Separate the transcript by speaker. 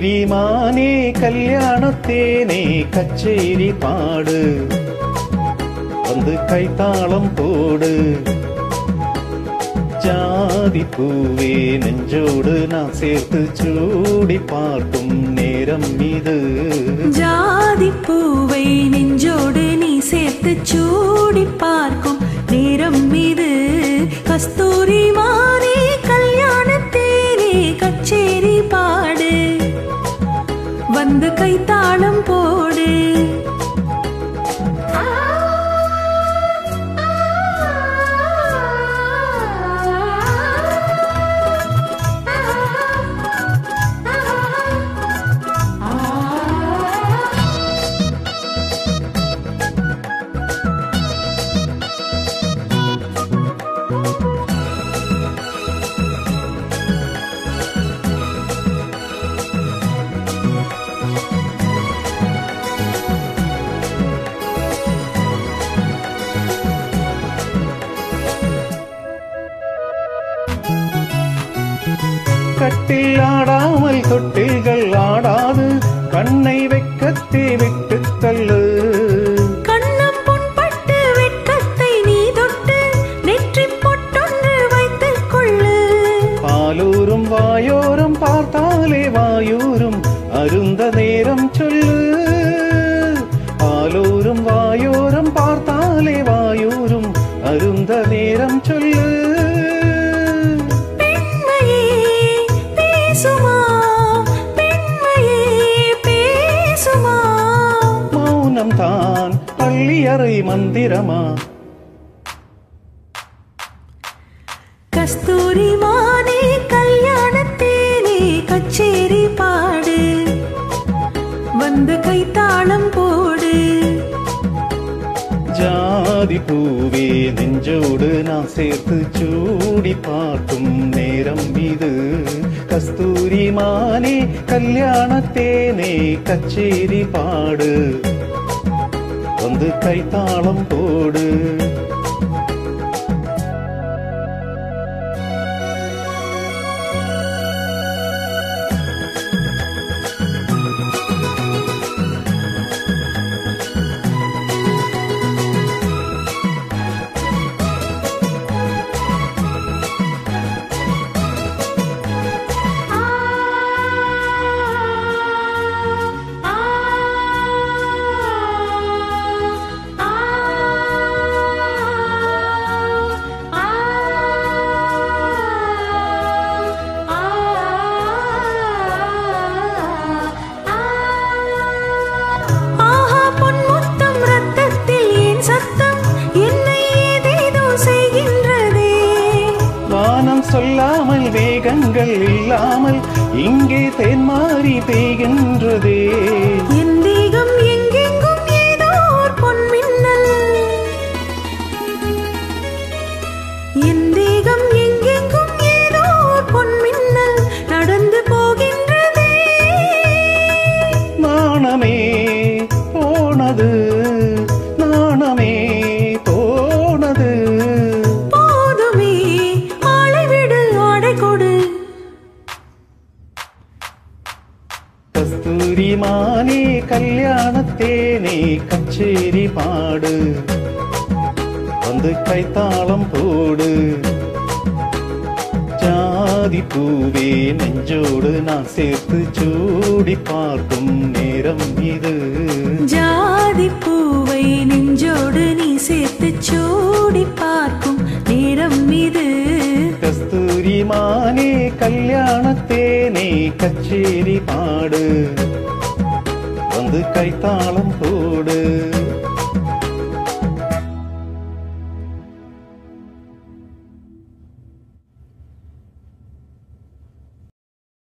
Speaker 1: கஸ்தூரி மானே கல்யாணத்தேனே கச்சேரி பாடு வந்து கைத்தாளம் போடு ஜாதி பூவே நெஞ்சோடு நான் சேர்த்து சூடி பார்க்கும் நேரம் இது
Speaker 2: ஜாதி பூவை நெஞ்சோடு நீ சேர்த்து சூடி பார்க்கும் நேரம் இது கஸ்தூரி மானே கல்யாணத்தேனே கச்சேரி பாடு வந்து கைத்தாளம் போடு
Speaker 1: கட்டில் ஆடாமல் தொட்டில்கள் ஆடாது கண்ணை வெக்கத்தை விட்டு தள்ளு
Speaker 2: கண்ணம் புண்பட்டு வெட்கத்தை நீ தொட்டு நெற்றி பொட்டொன்று வைத்துக் கொள்ளு
Speaker 1: பாலூரும் வாயோரம் பார்த்தாலே வாயூரும் அருந்த நேரம் சொல்லு பாலூரும் வாயோரம் பார்த்தாலே வாயூரும் அருந்த நேரம் சொல்லு மௌனம் தான் பள்ளியறை மந்திரமா
Speaker 2: கஸ்தூரி மானே கல்யாணத்தேனே கச்சேரி பாடு வந்து கைத்தாளம் போடு
Speaker 1: ஜாதி பூவே நெஞ்சோடு நான் சேர்த்து சூடி பார்க்கும் நேரம் இது கஸ்தூரி மானே கல்யாணத்தேனே கச்சேரி பாடு வந்து கைத்தாளம் போடு சொல்லாமல் வேகங்கள் இல்லாமல் இங்கே தேன்மாறி பெய்கின்றதே
Speaker 2: என் தேகம் எங்கெங்கும் ஏதோ பொன்மின்னல் என் தேகம் எங்கெங்கும் ஏதோ பொன்மின்னல் நடந்து போகின்றதே
Speaker 1: நாணமே போனது நாணமே போனது
Speaker 2: போதுமே ஆளை விடு ஆடை கொடு
Speaker 1: கஸ்தூரி மானே கல்யாணத்தேனே கச்சேரி பாடு வந்து கைத்தாளம் போடு ஜாதி பூவே நெஞ்சோடு நான் சேர்த்து சூடி பார்க்கும் நேரம் இது
Speaker 2: ஜாதி பூவை நெஞ்சோடு நீ சேர்த்து சூடி பார்க்கும் நேரம் இது
Speaker 1: கஸ்தூரி மானே கல்யாணத்தேனே கச்சேரி பாடு வந்து கைத்தாளம் போடு